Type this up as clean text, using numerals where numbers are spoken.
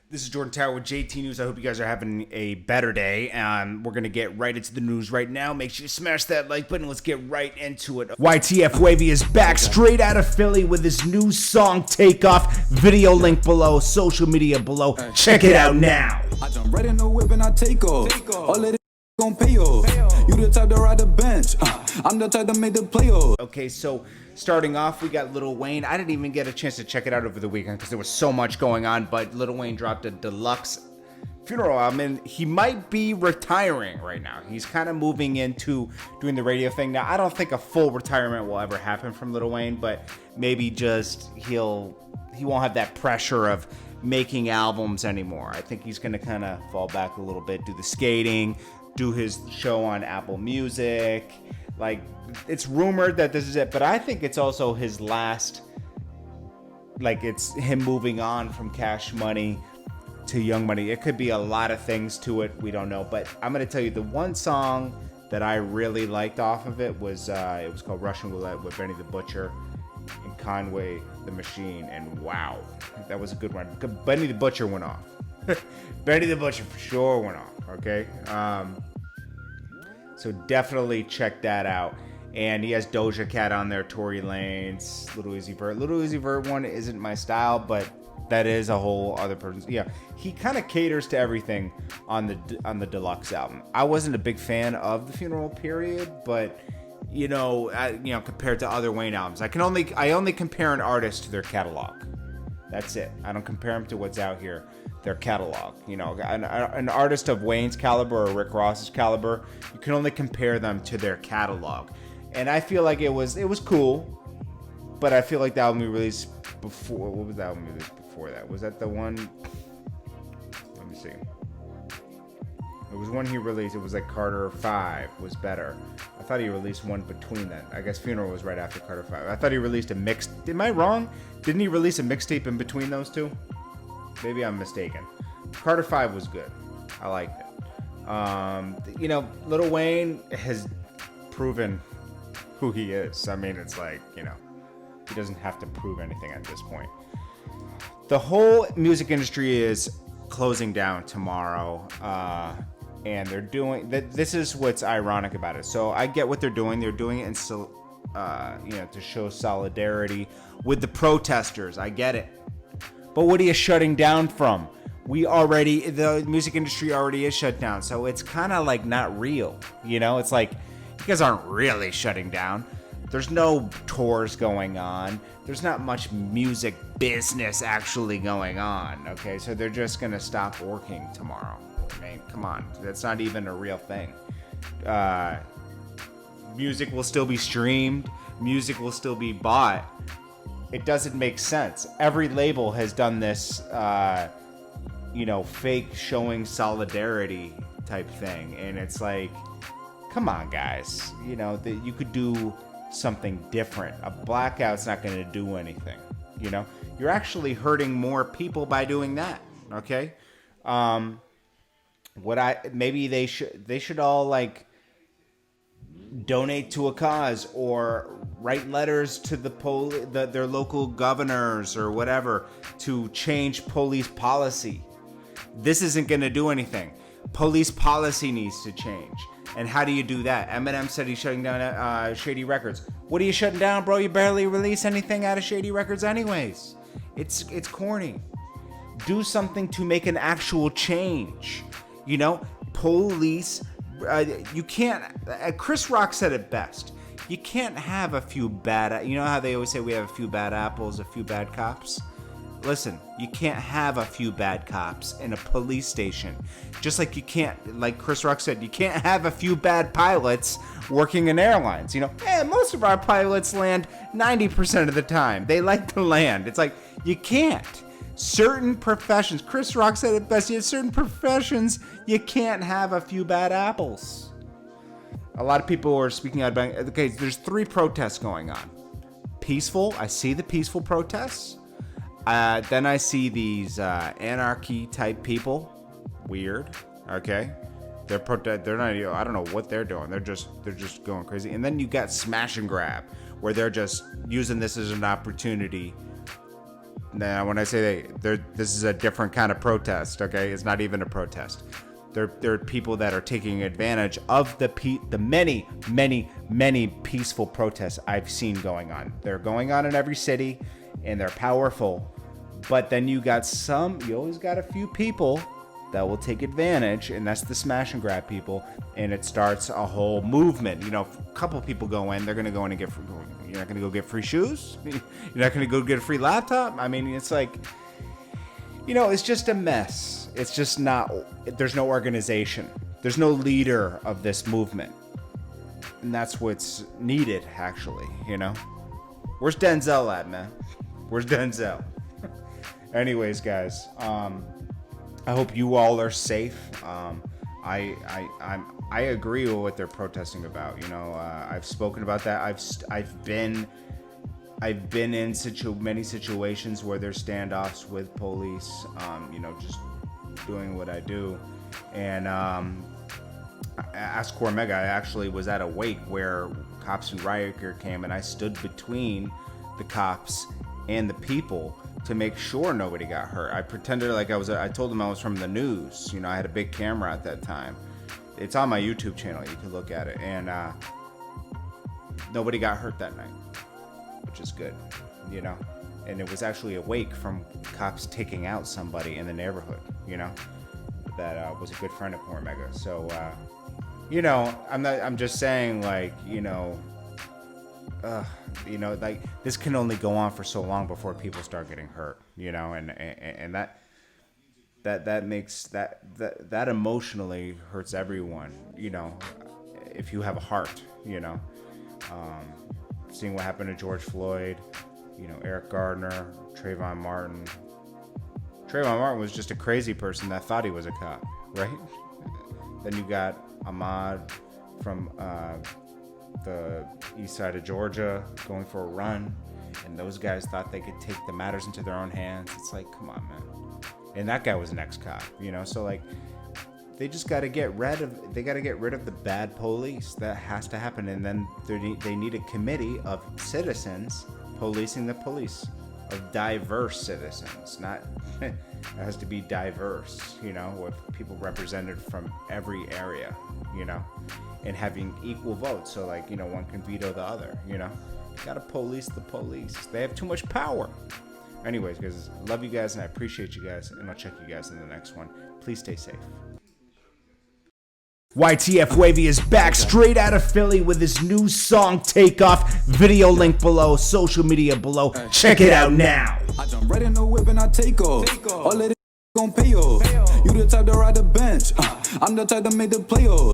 This is Jordan Tower with JT News. I hope you guys are having a better day. We're going to get right into the news right now. Make sure you smash that like button. Let's get right into it. YTF WAVY is back straight out of Philly with his new song, Takeoff. Video link below, social media below. Check it out now. I jump right in the whip and I take off. All of this gon' pay off. You the type to ride the bench. I'm the type to make the playoffs. Okay, so starting off, we got Lil Wayne. I didn't even get a chance to check it out over the weekend because there was so much going on, but Lil Wayne dropped a Deluxe funeral album, and he might be retiring right now. He's kind of moving into doing the radio thing. Now, I don't think a full retirement will ever happen from Lil Wayne, but maybe just he won't have that pressure of making albums anymore. I think he's going to kind of fall back a little bit, do the skating, do his show on Apple Music. Like, it's rumored that this is it, but I think it's also his last, like, it's him moving on from Cash Money to Young Money. It could be a lot of things to it. We don't know, but I'm going to tell you the one song that I really liked off of it was called Russian Roulette with Benny the Butcher and Conway the Machine, and wow, that was a good one. Benny the Butcher went off. Benny the Butcher for sure went off, okay? So definitely check that out. And he has Doja Cat on there, Tory Lanez, Little Uzi Vert. Little Uzi Vert one isn't my style, but that is a whole other person. Yeah, he kind of caters to everything on the Deluxe album. I wasn't a big fan of the Funeral Period, but compared to other Wayne albums, I only compare an artist to their catalog. That's it. I don't compare them to what's out here. Their catalog, an artist of Wayne's caliber or Rick Ross's caliber, you can only compare them to their catalog. And I feel like it was cool, but I feel like the album we released before, what was the album we released before that? Was that the one? Let me see. It was one he released. It was like Carter 5 was better. I thought he released one between that. I guess Funeral was right after Carter 5. I thought he released a mix. Am I wrong? Didn't he release a mixtape in between those two? Maybe I'm mistaken. Carter 5 was good. I liked it. Lil Wayne has proven who he is. I mean, it's like, he doesn't have to prove anything at this point. The whole music industry is closing down tomorrow. And they're doing that. This is what's ironic about it. So I get what they're doing. They're doing it to show solidarity with the protesters. I get it. But what are you shutting down from? The music industry already is shut down, so it's kind of like not real. It's like, you guys aren't really shutting down. There's no tours going on. There's not much music business actually going on, okay? So they're just going to stop working tomorrow. I mean, come on. That's not even a real thing. Music will still be streamed. Music will still be bought. It doesn't make sense. Every label has done this, fake showing solidarity type thing. And it's like, come on, guys. You could do something different. A blackout's not going to do anything. You're actually hurting more people by doing that. Okay? Maybe they should all, like, donate to a cause or write letters to their local governors or whatever to change police policy. This isn't going to do anything. Police policy needs to change. And how do you do that? Eminem said he's shutting down Shady Records. What are you shutting down, bro? You barely release anything out of Shady Records anyways. It's corny. Do something to make an actual change. Police... you can't. Chris Rock said it best. You can't have a few bad. You know how they always say we have a few bad apples, a few bad cops? Listen, you can't have a few bad cops in a police station. Just like you can't, like Chris Rock said, you can't have a few bad pilots working in airlines. Most of our pilots land 90% of the time. They like to land. It's like, you can't. Certain professions, Chris Rock said it best, certain professions, you can't have a few bad apples. A lot of people are speaking out about, okay, there's 3 protests going on. Peaceful, I see the peaceful protests. Then I see these anarchy type people. Weird, okay? They're not, I don't know what they're doing. They're just going crazy. And then you got smash and grab, where they're just using this as an opportunity Now, when I say this is a different kind of protest, okay? It's not even a protest. There are people that are taking advantage of the many, many, many peaceful protests I've seen going on. They're going on in every city, and they're powerful. But then you always got a few people that will take advantage, and that's the smash and grab people, and it starts a whole movement. You know, a couple people go in, they're gonna go in and get free. You're not gonna go get free shoes. You're not gonna go get a free laptop. I mean, it's like, you know, it's just a mess. It's just not. There's no organization. There's no leader of this movement, and that's what's needed, actually. You know, where's Denzel at, man? Where's Denzel? Anyways, guys, I hope you all are safe. I agree with what they're protesting about. You know, I've spoken about that. I've been in many situations where there's standoffs with police. You know, just doing what I do. And Ask Cormega, I actually was at a wake where cops and riot gear came, and I stood between the cops and the people to make sure nobody got hurt. I pretended like I told them I was from the news. You know, I had a big camera at that time. It's on my YouTube channel. You can look at it. And nobody got hurt that night, which is good, you know. And it was actually a wake from cops taking out somebody in the neighborhood, you know, that was a good friend of Cormega. So, you know, I'm just saying, like, you know, like, this can only go on for so long before people start getting hurt, you know, and that makes that emotionally hurts everyone, you know, if you have a heart, you know. Seeing what happened to George Floyd, you know, Eric Gardner, Trayvon Martin. Trayvon Martin was just a crazy person that thought he was a cop, right? Then you got Ahmaud from the east side of Georgia going for a run, and those guys thought they could take the matters into their own hands. It's like, come on, man. And that guy was an ex-cop, you know. So, like, they just got to get rid of the bad police. That has to happen. And then they need a committee of citizens policing the police, of diverse citizens. Not it has to be diverse, you know, with people represented from every area, you know, and having equal votes. So, like, you know, one can veto the other, you know. You got to police the police. They have too much power. Anyways, guys, I love you guys and I appreciate you guys, and I'll check you guys in the next one. Please stay safe. YTF WAVY is back straight out of Philly with his new song, Takeoff. Video link below, social media below. Check it out now. I jump right in the whip and I take off. All of this gon' pay off. You the type to ride the bench. I'm the type to make the playoffs.